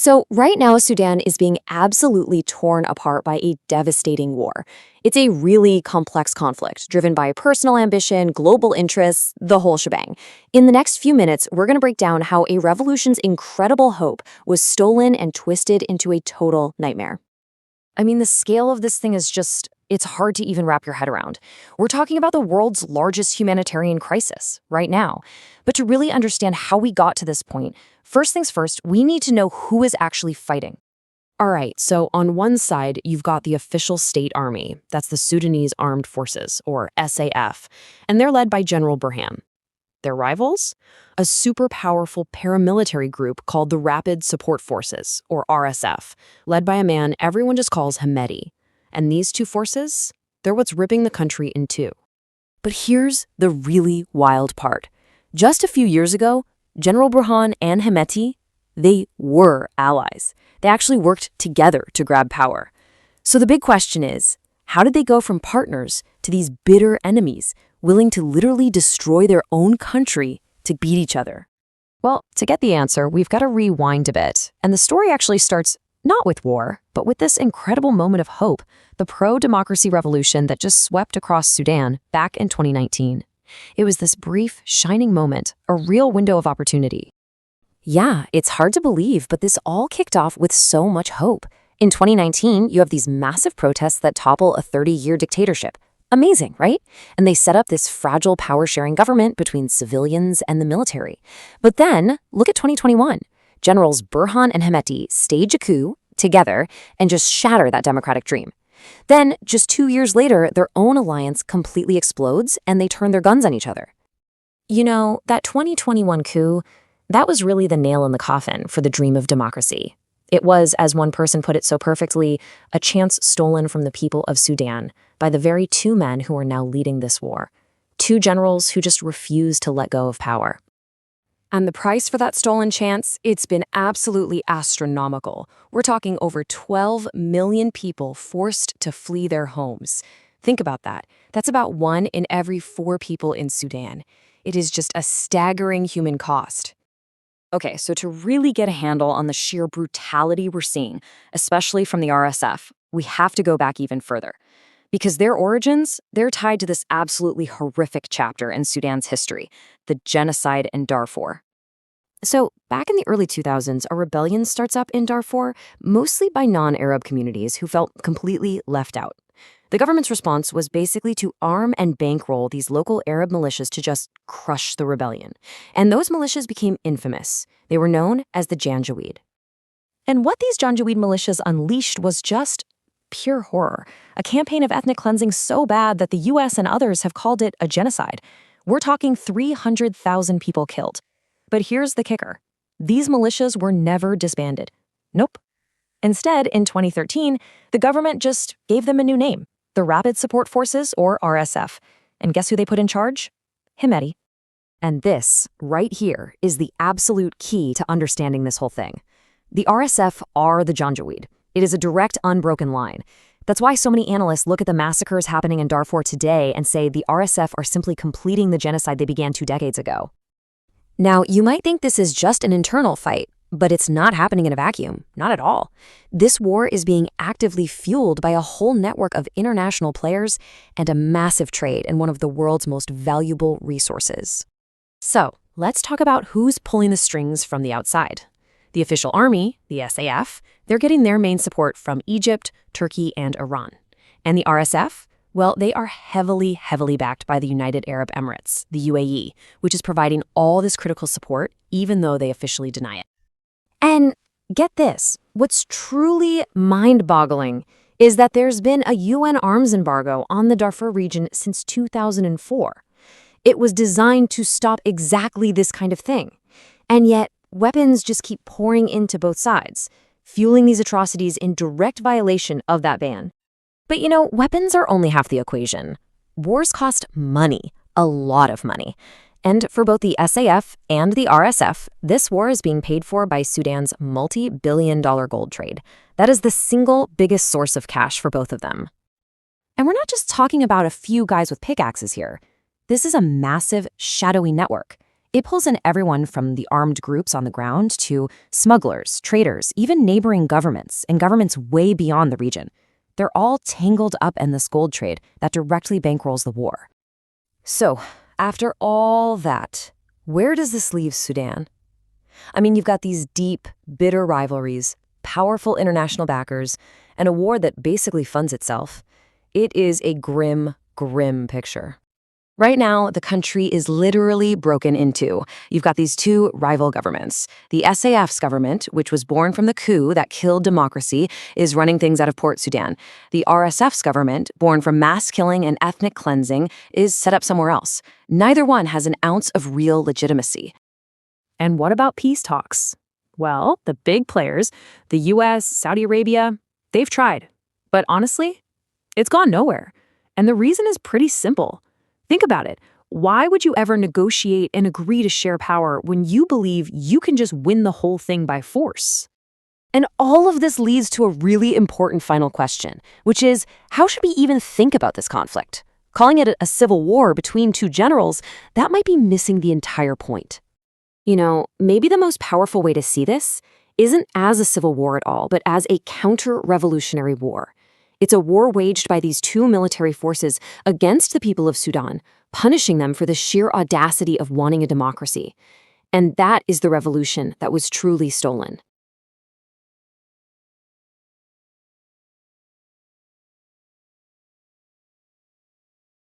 So, right now, Sudan is being absolutely torn apart by a devastating war. It's a really complex conflict driven by personal ambition, global interests, the whole shebang. In the next few minutes, we're going to break down how a revolution's incredible hope was stolen and twisted into a total nightmare. I mean, the scale of this thing is just, it's hard to even wrap your head around. We're talking about the world's largest humanitarian crisis right now. But to really understand how we got to this point, first things first, we need to know who is actually fighting. All right, so on one side, you've got the official state army. That's the Sudanese Armed Forces, or SAF, and they're led by General Burhan. Their rivals? A super powerful paramilitary group called the Rapid Support Forces, or RSF, led by a man everyone just calls Hemeti. And these two forces, they're what's ripping the country in two. But here's the really wild part. Just a few years ago, General Burhan and Hemeti, they were allies. They actually worked together to grab power. So the big question is, how did they go from partners to these bitter enemies, willing to literally destroy their own country to beat each other? Well, to get the answer, we've got to rewind a bit. And the story actually starts not with war, but with this incredible moment of hope, the pro-democracy revolution that just swept across Sudan back in 2019. It was this brief, shining moment, a real window of opportunity. Yeah, it's hard to believe, but this all kicked off with so much hope. In 2019, you have these massive protests that topple a 30-year dictatorship. Amazing, right? And they set up this fragile power-sharing government between civilians and the military. But then, look at 2021. Generals Burhan and Hemeti stage a coup together and just shatter that democratic dream. Then, just 2 years later, their own alliance completely explodes and they turn their guns on each other. You know, that 2021 coup, that was really the nail in the coffin for the dream of democracy. It was, as one person put it so perfectly, a chance stolen from the people of Sudan by the very two men who are now leading this war. Two generals who just refused to let go of power. And the price for that stolen chance, it's been absolutely astronomical. We're talking over 12 million people forced to flee their homes. Think about that. That's about 1 in every 4 people in Sudan. It is just a staggering human cost. Okay, so to really get a handle on the sheer brutality we're seeing, especially from the RSF, we have to go back even further. Because their origins, they're tied to this absolutely horrific chapter in Sudan's history, the genocide in Darfur. So, back in the early 2000s, a rebellion starts up in Darfur, mostly by non-Arab communities who felt completely left out. The government's response was basically to arm and bankroll these local Arab militias to just crush the rebellion. And those militias became infamous. They were known as the Janjaweed. And what these Janjaweed militias unleashed was just pure horror, a campaign of ethnic cleansing so bad that the US and others have called it a genocide. We're talking 300,000 people killed. But here's the kicker. These militias were never disbanded. Nope. Instead, in 2013, the government just gave them a new name, the Rapid Support Forces, or RSF. And guess who they put in charge? Hemeti. And this, right here, is the absolute key to understanding this whole thing. The RSF are the Janjaweed. It is a direct, unbroken line. That's why so many analysts look at the massacres happening in Darfur today and say the RSF are simply completing the genocide they began 2 decades ago. Now, you might think this is just an internal fight, but it's not happening in a vacuum, not at all. This war is being actively fueled by a whole network of international players and a massive trade in one of the world's most valuable resources. So, let's talk about who's pulling the strings from the outside. The official army, the SAF, they're getting their main support from Egypt, Turkey, and Iran. And the RSF? Well, they are heavily backed by the United Arab Emirates, the UAE, which is providing all this critical support, even though they officially deny it. And get this, what's truly mind-boggling is that there's been a UN arms embargo on the Darfur region since 2004. It was designed to stop exactly this kind of thing. And yet, weapons just keep pouring into both sides, fueling these atrocities in direct violation of that ban. But you know, weapons are only half the equation. Wars cost money, a lot of money. And for both the SAF and the RSF, this war is being paid for by Sudan's multi-billion-dollar gold trade. That is the single biggest source of cash for both of them. And we're not just talking about a few guys with pickaxes here. This is a massive, shadowy network. It pulls in everyone from the armed groups on the ground to smugglers, traders, even neighboring governments, and governments way beyond the region. They're all tangled up in this gold trade that directly bankrolls the war. So, after all that, where does this leave Sudan? I mean, you've got these deep, bitter rivalries, powerful international backers, and a war that basically funds itself. It is a grim, grim picture. Right now, the country is literally broken in two. You've got these two rival governments. The SAF's government, which was born from the coup that killed democracy, is running things out of Port Sudan. The RSF's government, born from mass killing and ethnic cleansing, is set up somewhere else. Neither one has an ounce of real legitimacy. And what about peace talks? Well, the big players, the US, Saudi Arabia, they've tried. But honestly, it's gone nowhere. And the reason is pretty simple. Think about it. Why would you ever negotiate and agree to share power when you believe you can just win the whole thing by force? And all of this leads to a really important final question, which is, how should we even think about this conflict? Calling it a civil war between two generals, that might be missing the entire point. You know, maybe the most powerful way to see this isn't as a civil war at all, but as a counter-revolutionary war. It's a war waged by these two military forces against the people of Sudan, punishing them for the sheer audacity of wanting a democracy. And that is the revolution that was truly stolen.